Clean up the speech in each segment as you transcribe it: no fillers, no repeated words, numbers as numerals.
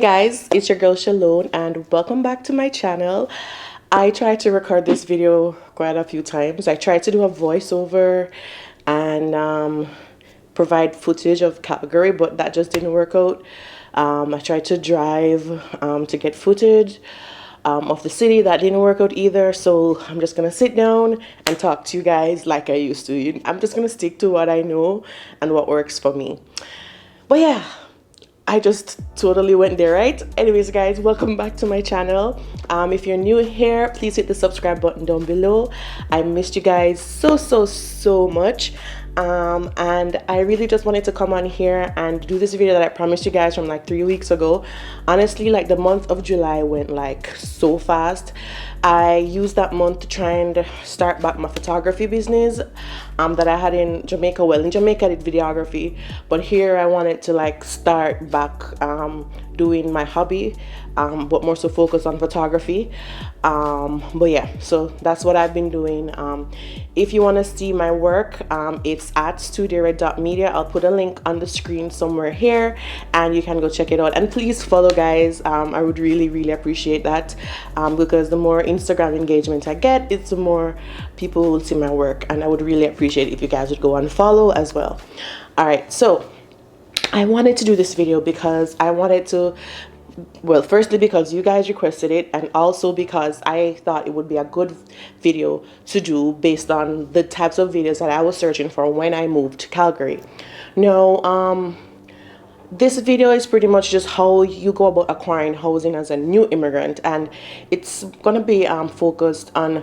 Hey guys, it's your girl Shelone and welcome back to my channel. I tried to record this video quite a few times. I tried to do a voiceover and provide footage of Calgary, but that just didn't work out. I tried to drive to get footage of the city. That didn't work out either, so I'm just gonna sit down and talk to you guys like I used to. I'm just gonna stick to what I know and what works for me. But yeah, I just totally went there, right? Anyways, guys, welcome back to my channel. If you're new here, please hit the subscribe button down below. I missed you guys so much. And I really just wanted to come on here and do this video that I promised you guys from like 3 weeks ago. Honestly, like the month of July went like so fast. I used that month to try and start back my photography business that I had in Jamaica. Well, in Jamaica I did videography, but here I wanted to like start back doing my hobby, but more so focus on photography. But yeah, so that's what I've been doing. If you want to see my work, it's at shelonereid.media. I'll put a link on the screen somewhere here and you can go check it out. And please follow, guys. I would really appreciate that, because the more Instagram engagement I get, it's the more people will see my work, and I would really appreciate it if you guys would go and follow as well. All right, so I wanted to do this video because I wanted to, well, firstly because you guys requested it, and also because I thought it would be a good video to do based on the types of videos that I was searching for when I moved to Calgary. Now, this video is pretty much just how you go about acquiring housing as a new immigrant, and it's gonna be focused on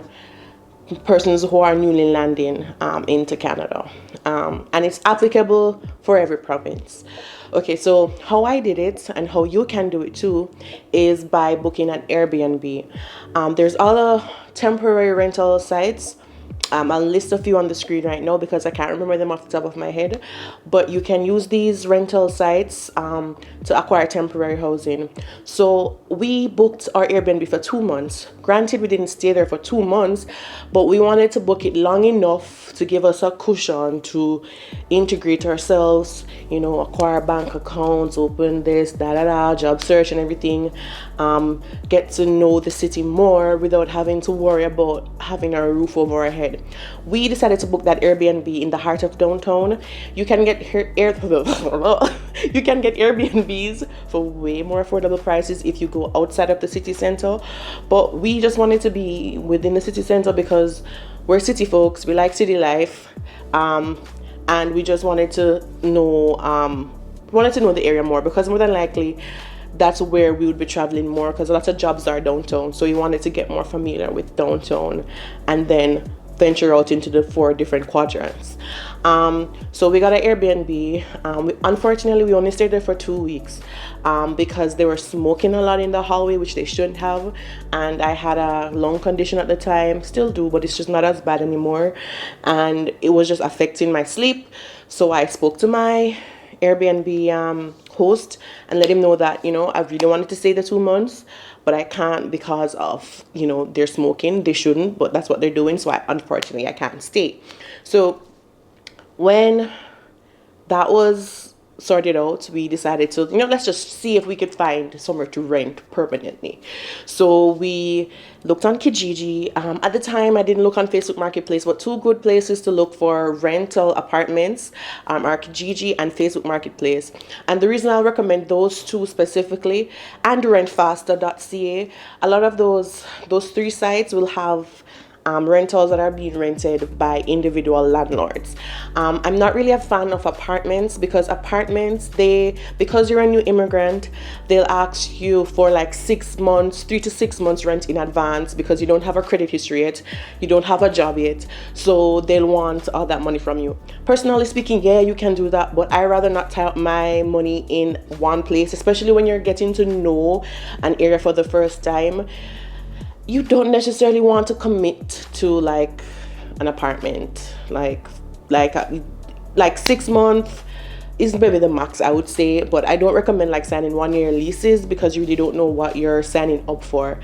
persons who are newly landing into Canada, and it's applicable for every province. Okay, so how I did it and how you can do it too is by booking an Airbnb. There's other temporary rental sites. I'll list a few on the screen right now because I can't remember them off the top of my head, but you can use these rental sites to acquire temporary housing. So we booked our Airbnb for 2 months. Granted, we didn't stay there for 2 months, but we wanted to book it long enough to give us a cushion to integrate ourselves, you know, acquire bank accounts, open this, job search and everything, get to know the city more without having to worry about having a roof over our head. We decided to book that Airbnb in the heart of downtown. You can get you can get Airbnbs for way more affordable prices if you go outside of the city center, but we just wanted to be within the city center because we're city folks. We like city life, and we just wanted to know the area more, because more than likely that's where we would be traveling more, because a lot of jobs are downtown. So we wanted to get more familiar with downtown and then venture out into the 4 different quadrants. So we got an Airbnb. Unfortunately, we only stayed there for 2 weeks because they were smoking a lot in the hallway, which they shouldn't have. And I had a lung condition at the time, still do, but it's just not as bad anymore. And it was just affecting my sleep. So I spoke to my Airbnb host and let him know that, you know, I really wanted to stay the 2 months, but I can't because of, you know, they're smoking. They shouldn't, but that's what they're doing. So unfortunately I can't stay. So when that was sorted out, we decided to, you know, let's just see if we could find somewhere to rent permanently. So we looked on Kijiji. At the time I didn't look on Facebook Marketplace, but 2 good places to look for rental apartments are Kijiji and Facebook Marketplace. And the reason I'll recommend those 2 specifically, and rentfaster.ca, a lot of those 3 sites will have rentals that are being rented by individual landlords. I'm not really a fan of apartments because apartments, because you're a new immigrant, they'll ask you for like 6 months, 3 to 6 months rent in advance because you don't have a credit history yet, you don't have a job yet, so they'll want all that money from you. Personally speaking, yeah, you can do that, but I rather not tie up my money in one place, especially when you're getting to know an area for the first time. You don't necessarily want to commit to like an apartment, like 6 months is maybe the max, I would say, but I don't recommend like signing 1-year leases because you really don't know what you're signing up for.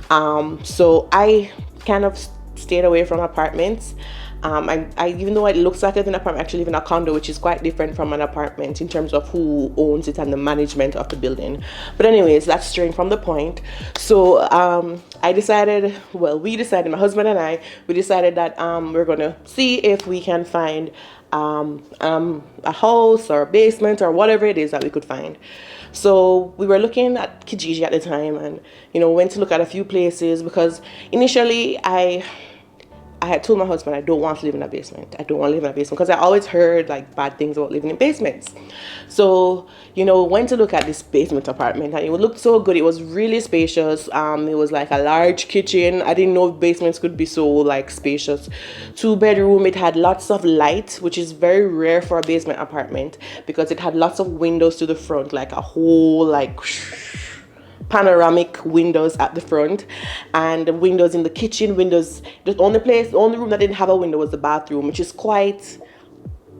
So I kind of stayed away from apartments. I even though it looks like an apartment, I actually live in a condo, which is quite different from an apartment in terms of who owns it and the management of the building. But anyways, that's straying from the point. So I decided, well, we decided, my husband and I, we decided that we're gonna see if we can find a house or a basement or whatever it is that we could find. So we were looking at Kijiji at the time, and went to look at a few places, because initially I had told my husband I don't want to live in a basement. I don't want to live in a basement, because I always heard like bad things about living in basements. So, went to look at this basement apartment, and it looked so good. It was really spacious. It was like a large kitchen. I didn't know basements could be so like spacious. 2-bedroom. It had lots of light, which is very rare for a basement apartment, because it had lots of windows to the front, like a whole like panoramic windows at the front, and windows in the kitchen. Windows, the only room that didn't have a window was the bathroom, which is quite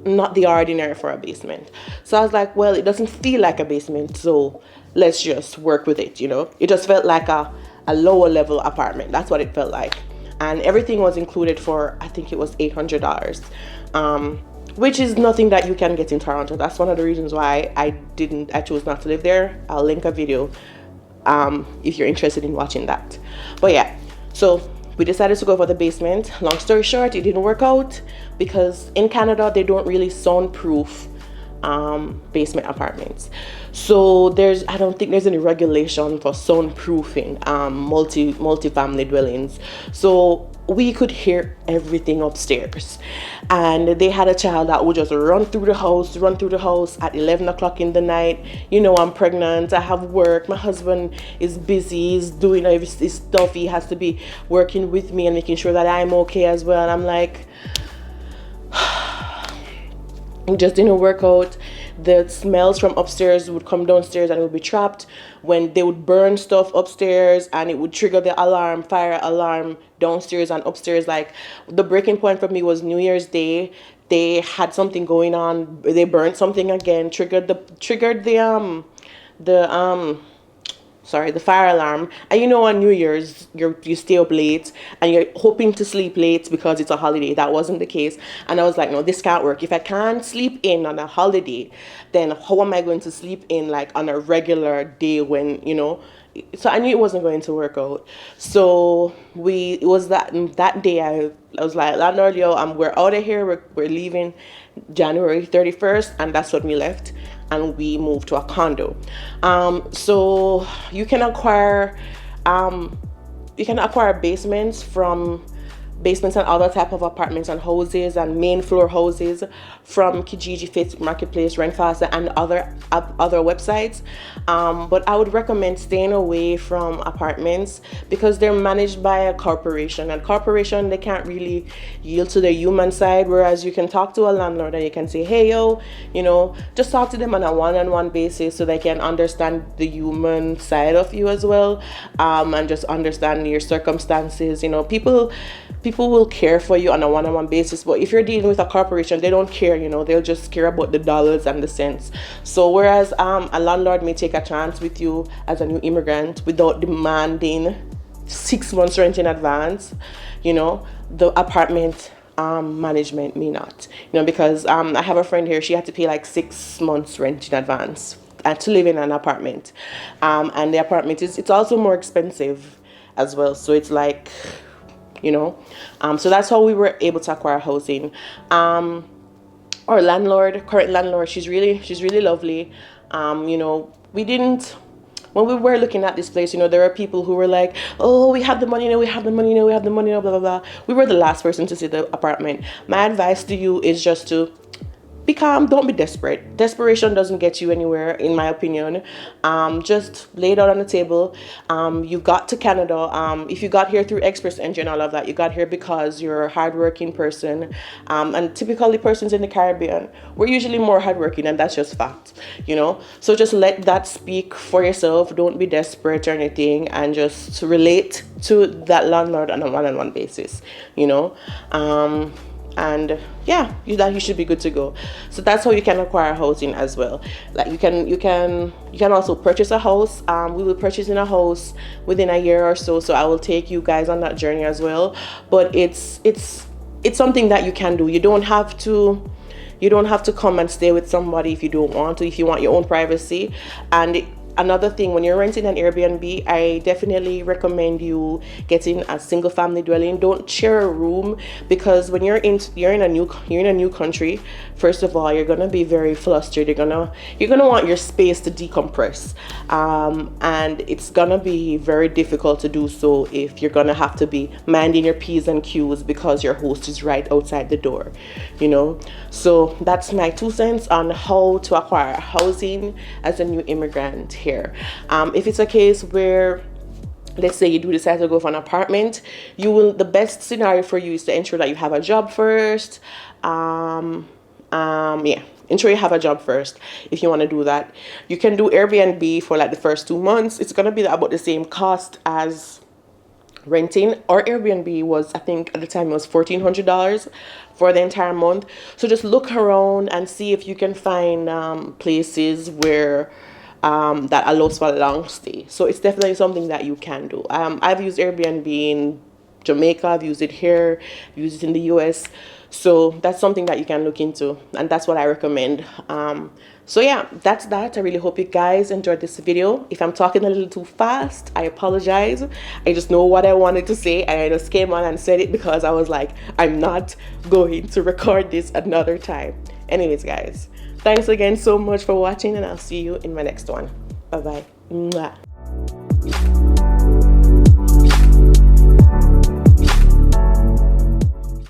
not the ordinary for a basement. So I was like, well, it doesn't feel like a basement, so let's just work with it. It just felt like a lower level apartment. That's what it felt like, and everything was included for, I think it was $800, which is nothing that you can get in Toronto. That's one of the reasons why I chose not to live there. I'll link a video if you're interested in watching that. But yeah, so we decided to go for the basement. Long story short, it didn't work out, because in Canada they don't really soundproof basement apartments. So I don't think there's any regulation for soundproofing multi-family dwellings. So we could hear everything upstairs, and they had a child that would just run through the house at 11 o'clock in the night. I'm pregnant, I have work, my husband is busy, he's doing his stuff, he has to be working with me and making sure that I'm okay as well. And I'm like, it just didn't work out. The smells from upstairs would come downstairs, and it would be trapped. When they would burn stuff upstairs, and it would trigger the fire alarm downstairs and upstairs. Like, the breaking point for me was New Year's Day. They had something going on. They burned something again, triggered the fire alarm. And on New Year's, you stay up late and you're hoping to sleep late because it's a holiday. That wasn't the case. And I was like, no, this can't work. If I can't sleep in on a holiday, then how am I going to sleep in like on a regular day when, So I knew it wasn't going to work out. So it was that day I was like, landlord, we're out of here. We're leaving January 31st. And that's when we left. And we moved to a condo. So you can acquire basements and other type of apartments and houses and main floor houses from Kijiji, Facebook Marketplace, Rent Faster, and other websites. But I would recommend staying away from apartments, because they're managed by a corporation, and corporation, they can't really yield to the human side. Whereas you can talk to a landlord and you can say, hey, just talk to them on a one-on-one basis, so they can understand the human side of you as well, and just understand your circumstances. People will care for you on a one-on-one basis, but if you're dealing with a corporation, they don't care. They'll just care about the dollars and the cents. So whereas a landlord may take a chance with you as a new immigrant without demanding 6 months rent in advance, the apartment management may not. Because I have a friend here, she had to pay like 6 months rent in advance to live in an apartment, and the apartment it's also more expensive as well. So it's like, so that's how we were able to acquire housing. Our current landlord, she's really lovely. When we were looking at this place, there are people who were like, oh, we have the money now, we have the money now, blah, blah, blah. We were the last person to see the apartment. My advice to you is just to be calm, don't be desperate. Desperation doesn't get you anywhere, in my opinion. Just lay it out on the table. You got to Canada. If you got here through Express Entry and all of that, you got here because you're a hardworking person. And typically persons in the Caribbean, we're usually more hardworking, and that's just fact, So just let that speak for yourself. Don't be desperate or anything, and just relate to that landlord on a one-on-one basis, and yeah, you should be good to go. So that's how you can acquire housing as well. Like you can also purchase a house. We will purchase in a house within a year or so. So I will take you guys on that journey as well. But it's it's something that you can do. You don't have to come and stay with somebody if you don't want to, if you want your own privacy. And another thing, when you're renting an Airbnb, I definitely recommend you getting a single family dwelling. Don't share a room, because when you're in a new country, first of all, you're gonna be very flustered. You're gonna want your space to decompress, and it's gonna be very difficult to do so if you're gonna have to be minding your P's and Q's because your host is right outside the door, you know. So that's my 2 cents on how to acquire housing as a new immigrant here. If it's a case where, let's say, you do decide to go for an apartment, the best scenario for you is to ensure that you have a job first. Yeah, ensure you have a job first if you want to do that. You can do Airbnb for like the first 2 months. It's gonna be about the same cost as renting. Or Airbnb was, I think at the time, it was $1,400 for the entire month. So just look around and see if you can find places where that allows for a long stay. So it's definitely something that you can do. I've used Airbnb in Jamaica, I've used it here, I've used it in the US. So that's something that you can look into, and that's what I recommend. So yeah, that's that. I really hope you guys enjoyed this video. If I'm talking a little too fast, I apologize. I just know what I wanted to say, and I just came on and said it because I was like, I'm not going to record this another time. Anyways, guys, thanks again so much for watching, and I'll see you in my next one. Bye bye.